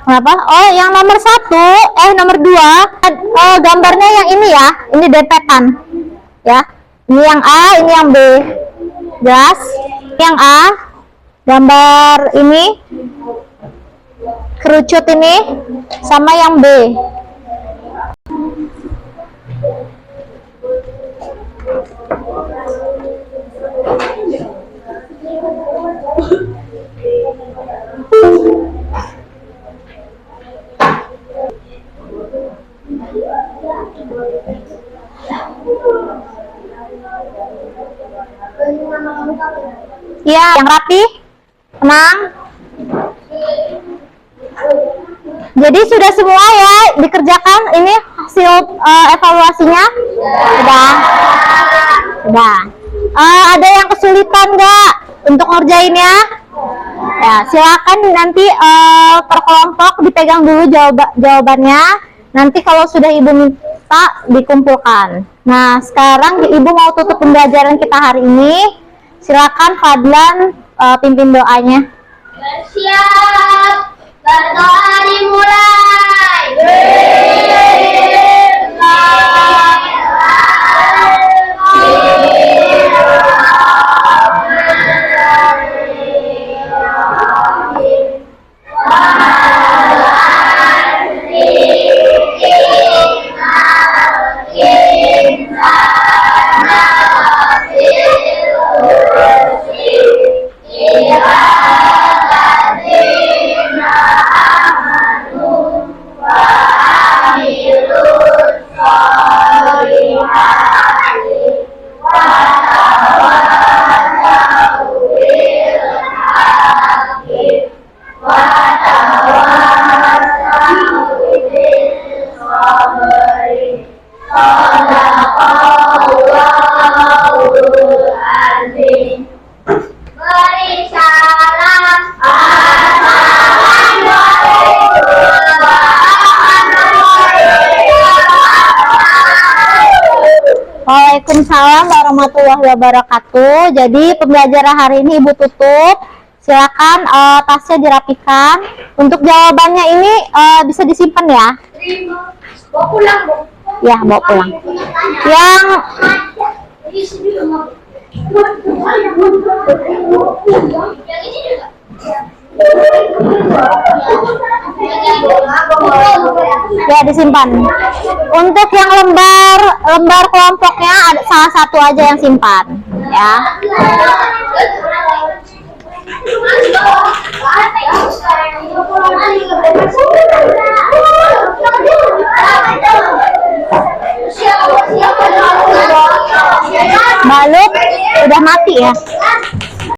Kenapa? Oh, yang nomor 1, nomor 2, gambarnya yang ini ya, ini dempetan, ya. Ini yang A, ini yang B, jelas? Yang A, gambar ini, kerucut ini, sama yang B. Ya, yang rapi, tenang. Jadi sudah semua ya dikerjakan ini hasil evaluasinya? Sudah. Ada yang kesulitan nggak untuk ngerjainnya? Ya, silakan nanti per kelompok dipegang dulu jawabannya. Nanti kalau sudah Ibu minta dikumpulkan. Nah, sekarang Ibu mau tutup pembelajaran kita hari ini. Silakan Fadlan pimpin doanya. Bersiap, berdoa dimulai. Beri salam. Waalaikumsalam warahmatullahi wabarakatuh. Jadi pembelajaran hari ini Ibu tutup. Silakan tasnya dirapikan. Untuk jawabannya ini bisa disimpan ya. Bawa pulang, Bu. Ya, bawa pulang. Yang Yang ini juga. ya disimpan. Untuk yang lembar kelompoknya ada salah satu aja yang simpan ya. Balut udah mati ya.